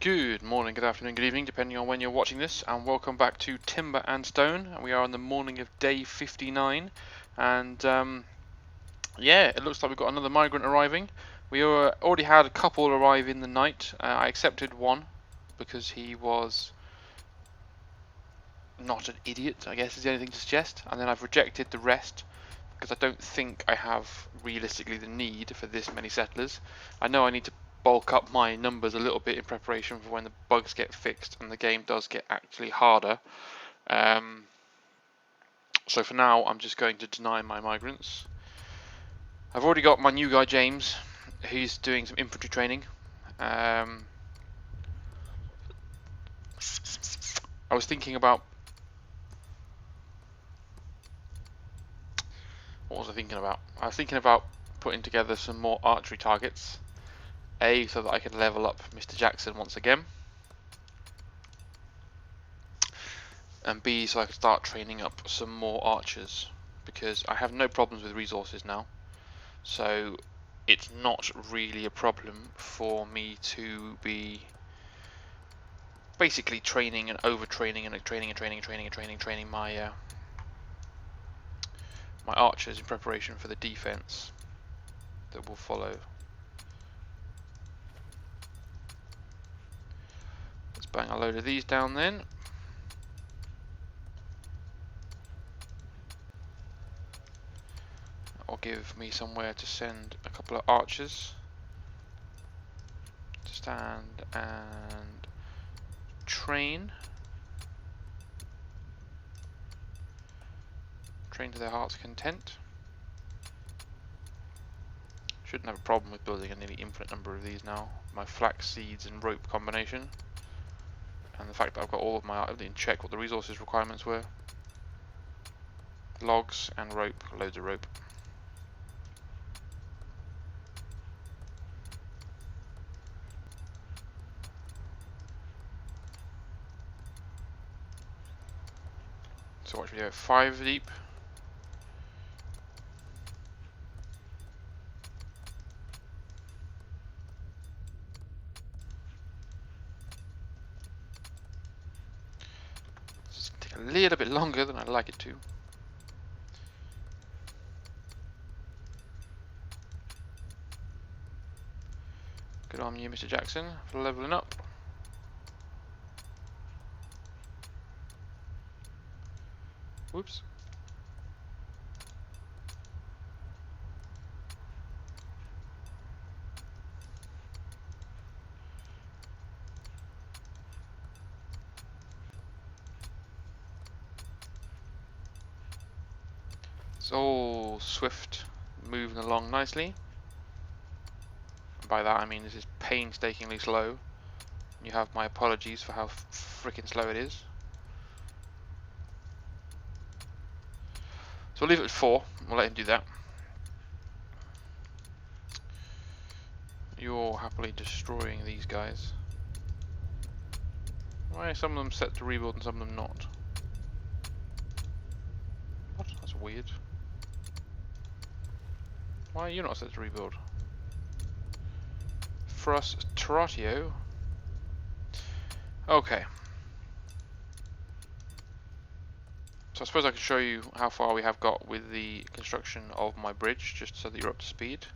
Good morning, good afternoon, good evening, depending on when you're watching this, and welcome back to Timber and Stone. And we are on the morning of day 59, and yeah, it looks like we've got another migrant arriving. We already had a couple arrive in the night. I accepted one because he was not an idiot, I guess is the only thing to suggest, and then I've rejected the rest because I don't think I have realistically the need for this many settlers. I know I need to bulk up my numbers a little bit in preparation for when the bugs get fixed and the game does get actually harder. So for now, I'm just going to deny my migrants. I've already got my new guy James. He's doing some infantry training. I was thinking about... What was I thinking about? I was thinking about putting together some more archery targets. A, so that I can level up Mr. Jackson once again. And B, so I can start training up some more archers. Because I have no problems with resources now. So it's not really a problem for me to be basically training and overtraining and training my my archers in preparation for the defense that will follow. Let's bang a load of these down then. That'll give me somewhere to send a couple of archers to stand and train to their heart's content. Shouldn't have a problem with building a nearly infinite number of these now. My flax seeds and rope combination, and the fact that I've got all of my, I didn't check what the resources requirements were. Logs and rope, loads of rope. So what should we do? 5 deep. It's going to take a little bit longer than I'd like it to. Good on you, Mr. Jackson, for leveling up. Whoops. It's all swift, moving along nicely. By that I mean this is painstakingly slow. You have my apologies for how freaking slow it is. So we'll leave it at 4. We'll let him do that. You're happily destroying these guys. Why are some of them set to rebuild and some of them not? What? That's weird. Why are you not set to rebuild? Frustratio. Okay. So I suppose I can show you how far we have got with the construction of my bridge, just so that you're up to speed.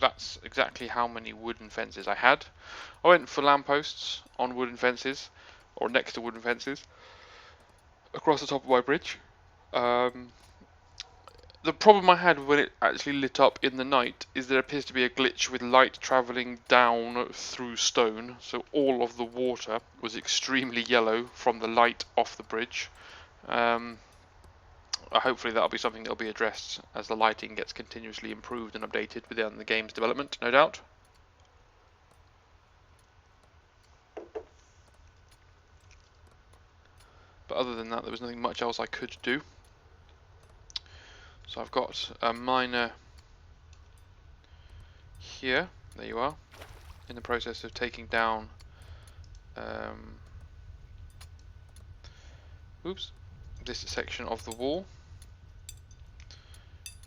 That's exactly how many wooden fences I had. I went for lampposts on wooden fences, or next to wooden fences, across the top of my bridge. The problem I had when it actually lit up in the night is there appears to be a glitch with light travelling down through stone, so all of the water was extremely yellow from the light off the bridge. Hopefully that'll be something that'll be addressed as the lighting gets continuously improved and updated within the game's development, no doubt. But other than that, there was nothing much else I could do. So I've got a miner here, there you are, in the process of taking down this section of the wall,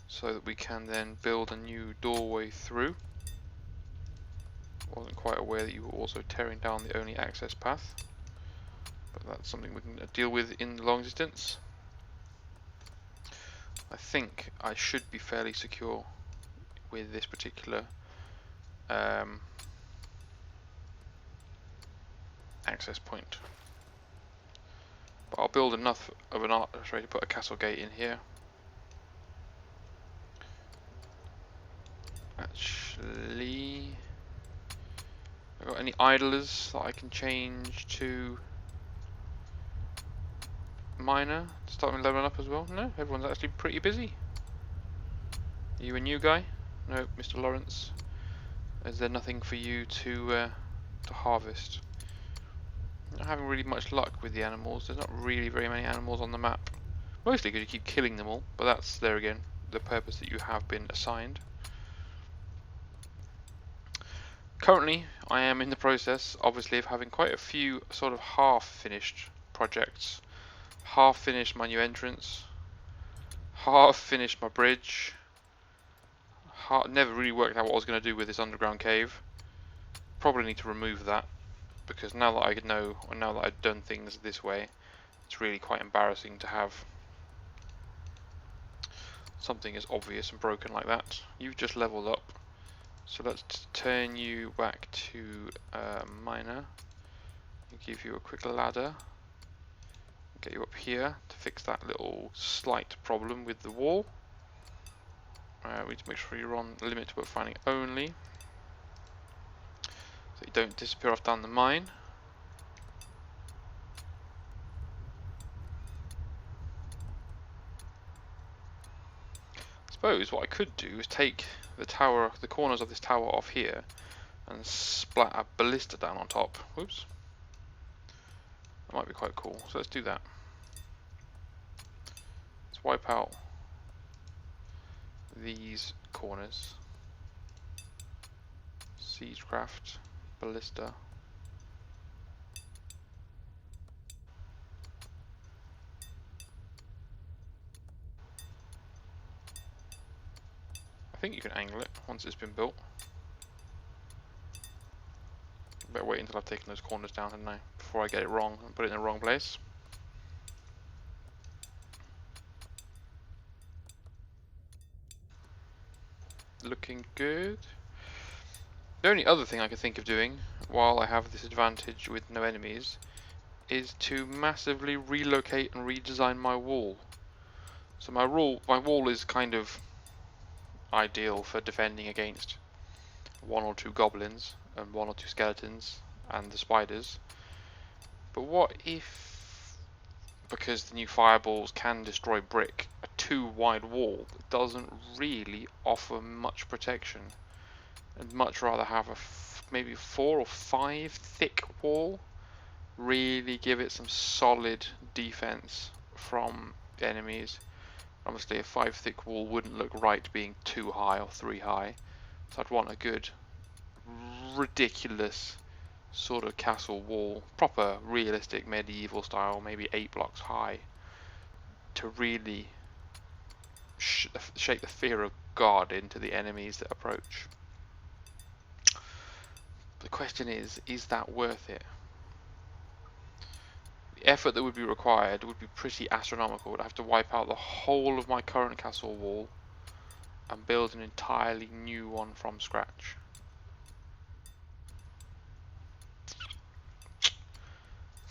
so that we can then build a new doorway through. Wasn't quite aware that you were also tearing down the only access path, but that's something we can deal with in the long distance. I think I should be fairly secure with this particular access point. But I'll build enough of an artery to put a castle gate in here. Actually, have I got any idlers that I can change to miner to start me leveling up as well? No, everyone's actually pretty busy. Are you a new guy? No, Mr. Lawrence. Is there nothing for you to harvest? Not having really much luck with the animals. There's not really very many animals on the map. Mostly because you keep killing them all, but that's, there again, the purpose that you have been assigned. Currently, I am in the process, obviously, of having quite a few sort of half-finished projects. Half-finished my new entrance, half-finished my bridge. Never really worked out what I was going to do with this underground cave. Probably need to remove that, because now that I know, or now that I've done things this way, it's really quite embarrassing to have something as obvious and broken like that. You've just leveled up, so let's turn you back to miner. Give you a quick ladder, get you up here to fix that little slight problem with the wall. We need to make sure you're on limit to finding only, so you don't disappear off down the mine. I suppose what I could do is take the tower, the corners of this tower off here, and splat a ballista down on top. Whoops. That might be quite cool. So let's do that. Let's wipe out these corners. Siegecraft, ballista. I think you can angle it once it's been built. Better wait until I've taken those corners down, hadn't I, before I get it wrong and put it in the wrong place. Looking good. The only other thing I could think of doing while I have this advantage with no enemies is to massively relocate and redesign my wall. So my wall is kind of ideal for defending against one or two goblins and one or two skeletons and the spiders. But what if, because the new fireballs can destroy brick, a too wide wall doesn't really offer much protection? I'd much rather have a maybe 4 or 5 thick wall, really give it some solid defense from enemies. Obviously a 5 thick wall wouldn't look right being 2 high or 3 high, so I'd want a good ridiculous sort of castle wall, proper realistic medieval style, maybe 8 blocks high, to really shake the fear of God into the enemies that approach. The question is that worth it? The effort that would be required would be pretty astronomical. I'd have to wipe out the whole of my current castle wall and build an entirely new one from scratch.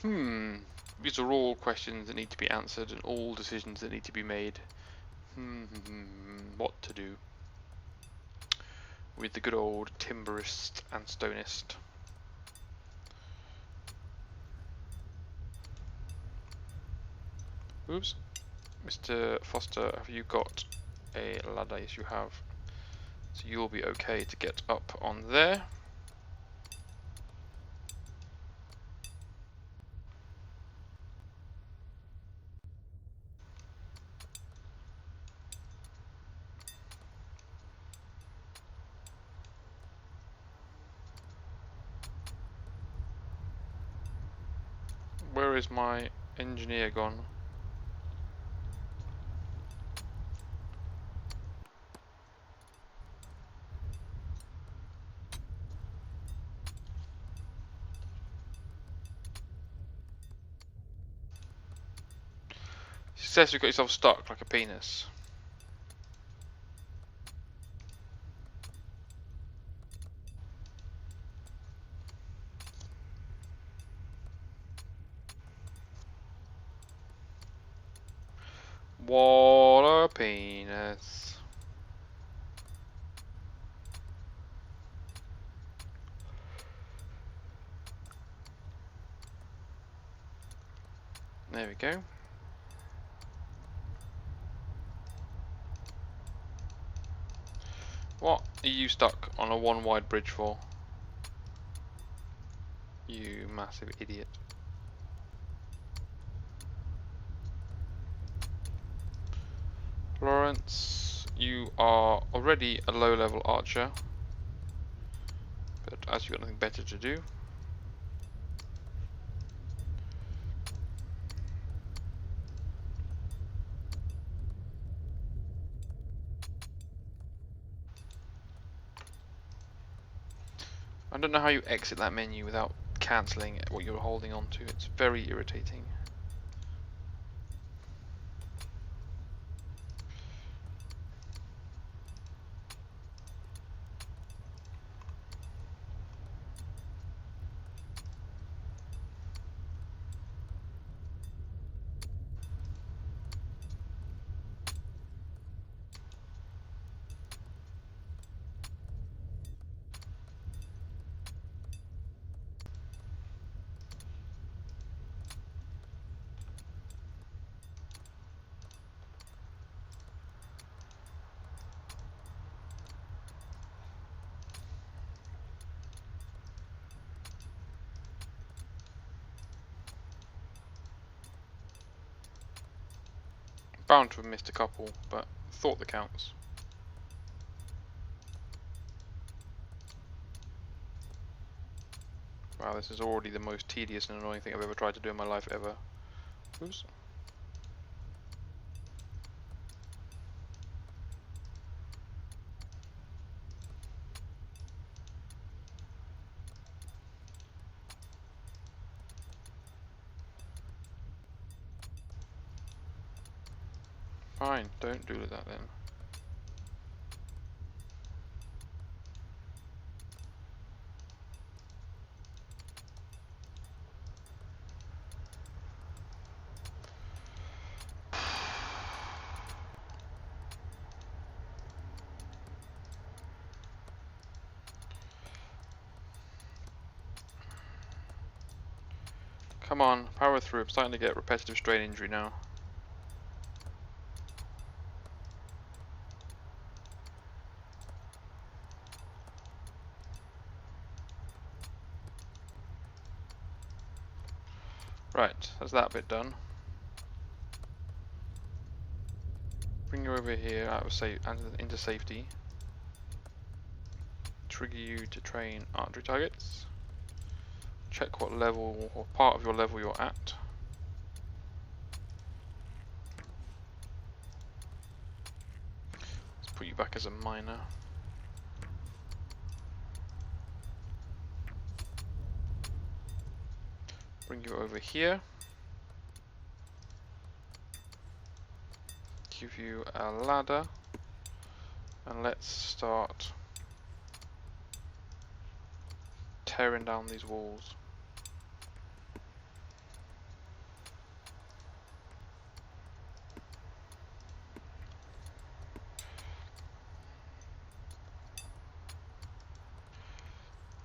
These are all questions that need to be answered and all decisions that need to be made. What to do with the good old timberist and stonist. Oops. Mr. Foster, have you got a ladder? Yes, you have. So you'll be okay to get up on there. Where is my engineer gone? Success, you've got yourself stuck like a penis. What a penis. There we go. What are you stuck on a one wide bridge for? You massive idiot. Lawrence, you are already a low level archer, but as you've got nothing better to do, I don't know how you exit that menu without cancelling what you're holding on to. It's very irritating. Bound to have missed a couple, but thought that counts. Wow, this is already the most tedious and annoying thing I've ever tried to do in my life ever. Oops. Fine, don't do that then. Come on, power through. I'm starting to get repetitive strain injury now. Right, that's that bit done. Bring you over here out of into safety. Trigger you to train archery targets. Check what level or part of your level you're at. Let's put you back as a miner. Bring you over here. Give you a ladder. And let's start tearing down these walls.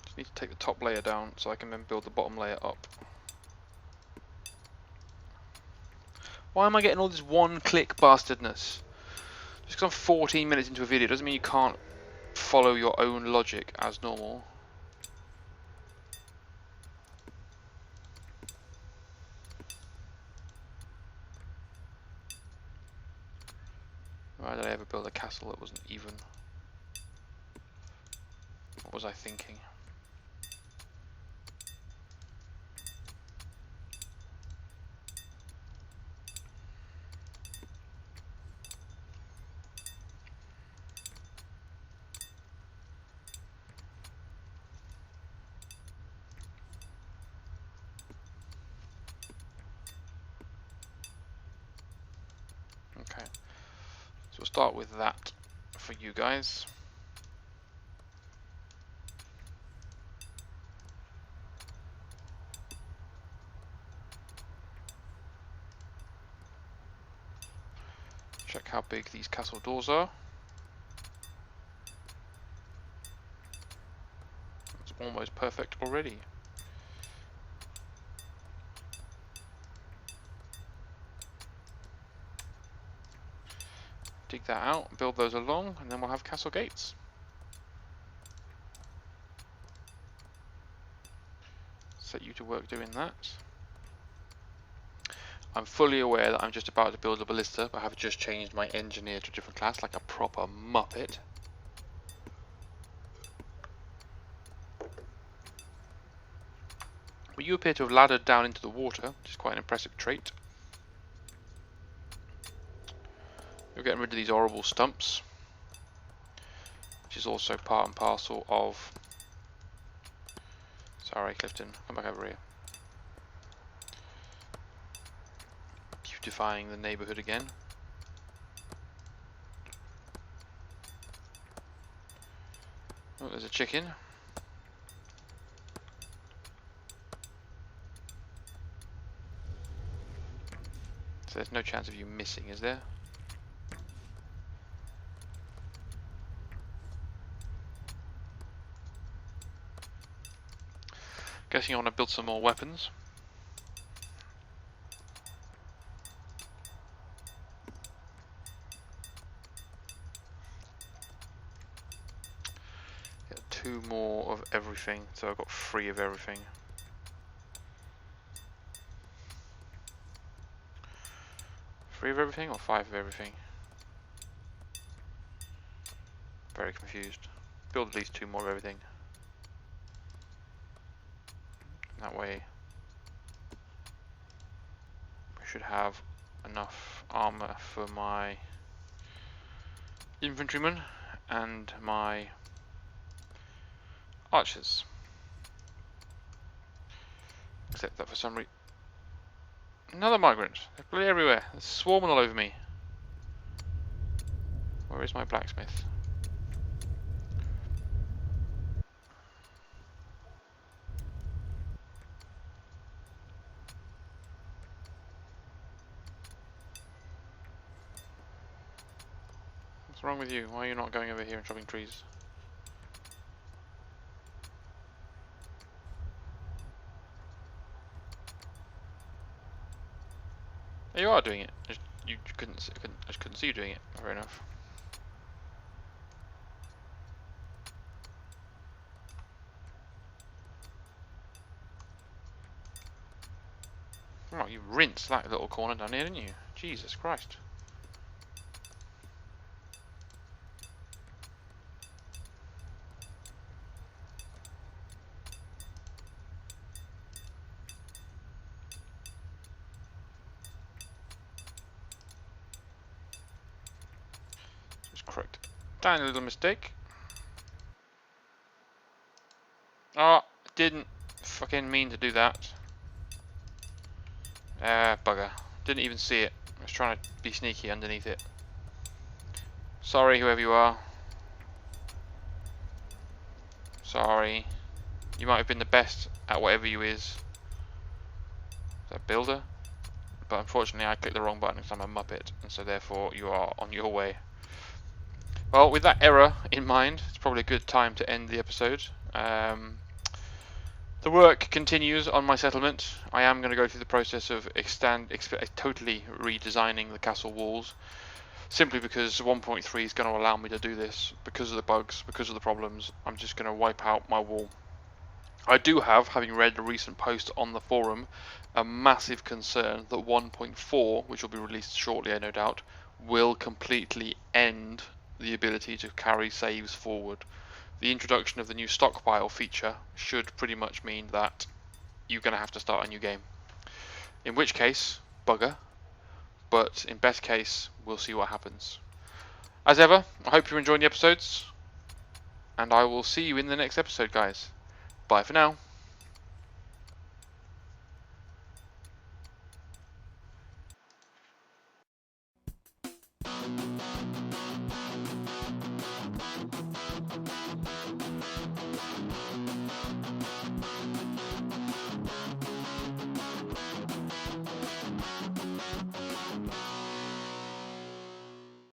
Just need to take the top layer down so I can then build the bottom layer up. Why am I getting all this one-click bastardness? Just because I'm 14 minutes into a video doesn't mean you can't follow your own logic as normal. Why did I ever build a castle that wasn't even? What was I thinking? start with that for you guys. Check how big these castle doors are. It's almost perfect already. Dig that out, build those along, and then we'll have castle gates. Set you to work doing that. I'm fully aware that I'm just about to build a ballista, but I have just changed my engineer to a different class, like a proper muppet. Well, you appear to have laddered down into the water, which is quite an impressive trait. You're getting rid of these horrible stumps, which is also part and parcel of... Sorry, Clifton, come back over here. Beautifying the neighbourhood again. Oh, there's a chicken. So there's no chance of you missing, is there? Guessing you want to build some more weapons. Get 2 more of everything, so I've got 3 of everything. Three of everything or 5 of everything? Very confused. Build at least 2 more of everything. That way I should have enough armor for my infantrymen and my archers. Except that for some reason... Another migrant! They're bloody everywhere. They're swarming all over me. Where is my blacksmith? What's wrong with you? Why are you not going over here and chopping trees? You are doing it. You couldn't. I just couldn't see you doing it. Fair enough. Oh, you rinsed that little corner down here, didn't you? Jesus Christ. Correct. Tiny little mistake. Oh, didn't fucking mean to do that. Bugger. Didn't even see it. I was trying to be sneaky underneath it. Sorry, whoever you are. Sorry. You might have been the best at whatever you is. That builder? But unfortunately I clicked the wrong button because I'm a muppet, and so therefore you are on your way. Well, with that error in mind, it's probably a good time to end the episode. The work continues on my settlement. I am going to go through the process of totally redesigning the castle walls, simply because 1.3 is going to allow me to do this because of the bugs, because of the problems. I'm just going to wipe out my wall. I do have, having read a recent post on the forum, a massive concern that 1.4, which will be released shortly, I no doubt, will completely end the ability to carry saves forward. The introduction of the new stockpile feature should pretty much mean that you're going to have to start a new game. In which case, bugger, but in best case, we'll see what happens. As ever, I hope you're enjoying the episodes, and I will see you in the next episode, guys. Bye for now.